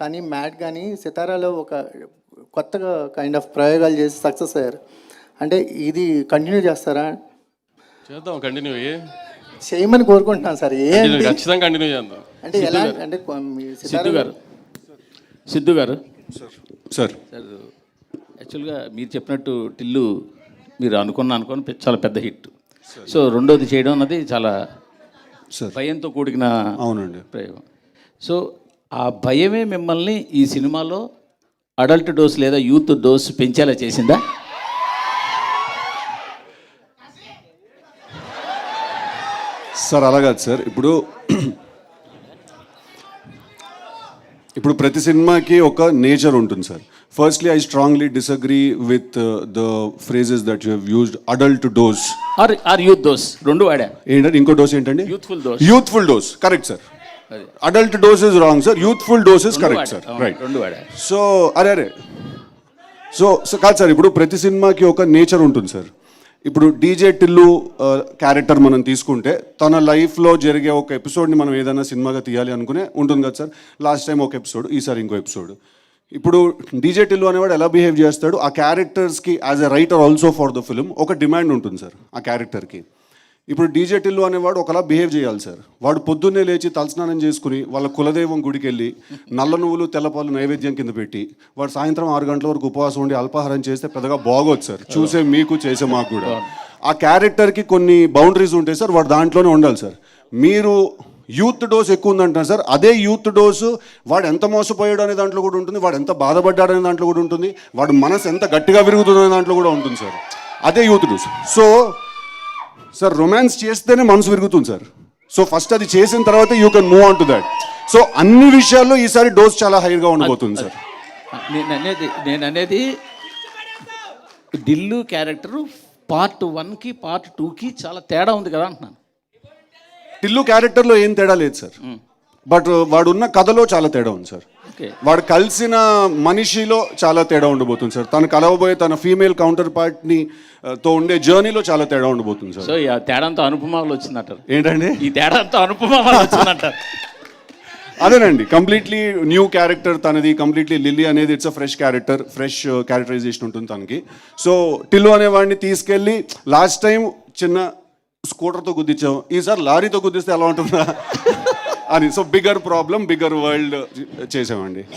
కానీ మ్యాట్ కానీ సితారాలో ఒక కొత్తగా కైండ్ ఆఫ్ ప్రయోగాలు చేసి సక్సెస్ అయ్యారు. అంటే ఇది కంటిన్యూ చేస్తారా? చేద్దాం, కంటిన్యూ చేయమని కోరుకుంటున్నాను సార్. ఖచ్చితంగా కంటిన్యూ చేద్దాం. అంటే ఎలా అంటే సిద్ధు గారు సార్ యాక్చువల్గా మీరు చెప్పినట్టు టిల్లు మీరు అనుకుని చాలా పెద్ద హిట్. సో రెండోది చేయడం అన్నది చాలా భయంతో కూడిన అవునండి ప్రయోగం. సో ఆ భయమే మిమ్మల్ని ఈ సినిమాలో అడల్ట్ డోస్ లేదా యూత్ డోస్ పెంచేలా చేసిందా? సార్ అలా కాదు సార్. ఇప్పుడు ప్రతి సినిమాకి ఒక నేచర్ ఉంటుంది sir. Firstly I strongly disagree with the phrases that you have used adult dose or youth dose. రెండు వాడా. ఏంటంటే ఇంకో డోస్ ఏంటండి? Youthful dose. Correct sir. Adult dose is wrong sir. Youthful dose is correct sir. Right. రెండు వాడా. So అరే so కాదు sir, ఇప్పుడు ప్రతి సినిమాకి ఒక నేచర్ ఉంటుంది సార్. ఇప్పుడు డీజే టిల్లు క్యారెక్టర్ మనం తీసుకుంటే తన లైఫ్లో జరిగే ఒక ఎపిసోడ్ని మనం ఏదైనా సినిమాగా తీయాలి అనుకునే ఉంటుంది కదా సార్. లాస్ట్ టైం ఒక ఎపిసోడ్, ఈసారి ఇంకో ఎపిసోడ్. ఇప్పుడు డీజే టిల్లు అనేవాడు ఎలా బిహేవ్ చేస్తాడు, ఆ క్యారెక్టర్స్కి as a writer also for the film ఒక డిమాండ్ ఉంటుంది సార్ ఆ క్యారెక్టర్కి. ఇప్పుడు డీజే టిల్లు అనేవాడు ఒకలా బిహేవ్ చేయాలి సార్. వాడు పొద్దున్నే లేచి తలస్నానం చేసుకుని వాళ్ళ కులదైవం గుడికి వెళ్ళి నల్ల నువ్వులు తెల్లపాలు నైవేద్యం కింద పెట్టి వాడు సాయంత్రం 6 గంటల వరకు ఉపవాసం ఉండి అల్పాహారం చేస్తే పెద్దగా బాగోదు సార్. చూసే మీకు, చేసే మాకు కూడా. ఆ క్యారెక్టర్కి కొన్ని బౌండరీస్ ఉంటాయి సార్, వాడు దాంట్లోనే ఉండాలి సార్. మీరు యూత్ డోస్ ఎక్కువ ఉందంటారు సార్. అదే యూత్ డోసు వాడు ఎంత మోసపోయాడు అనే దాంట్లో కూడా ఉంటుంది, వాడు ఎంత బాధపడ్డాడు అనే దాంట్లో కూడా ఉంటుంది, వాడు మనసు ఎంత గట్టిగా విరుగుతుంది అనే దాంట్లో కూడా ఉంటుంది సార్. అదే youth dose. So sir romance చేస్తేనే మనసు విరుగుతుంది సార్. సో ఫస్ట్ అది చేసిన తర్వాత you can move on to that. So అన్ని విషయాల్లో ఈసారి డోస్ చాలా హైగా ఉండబోతుంది సార్. నేను అనేది దిల్లు క్యారెక్టర్ పార్ట్ 1కి పార్ట్ 2కి చాలా తేడా ఉంది కదా అంటున్నాను. టిల్లు క్యారెక్టర్లో ఏం తేడా లేదు సార్, బట్ వాడు ఉన్న కథలో చాలా తేడా ఉంది సార్. వాడు కలిసిన మనిషిలో చాలా తేడా ఉండబోతుంది సార్. తను కలవబోయే తన ఫీమేల్ కౌంటర్ పార్ట్ని తో ఉండే జర్నీలో చాలా తేడా ఉండబోతుంది సార్. సో ఈ తేడాంతో అనుపమాలు వచ్చిందంటారు. ఏంటండి ఈ తేడాంతో అనుపమాలు వచ్చిందంటారు? అదేనండి, కంప్లీట్లీ న్యూ క్యారెక్టర్ తనది. కంప్లీట్లీ లిల్లీ అనేది it's a fresh character, fresh characterization ఉంటుంది తనకి. సో టిల్లు అనేవాడిని తీసుకెళ్ళి లాస్ట్ టైం చిన్న స్కూటర్తో గుద్దించాం, ఈసారి లారీతో గుద్దిస్తే ఎలా ఉంటుందా అని. So bigger problem, bigger world చేసామండి.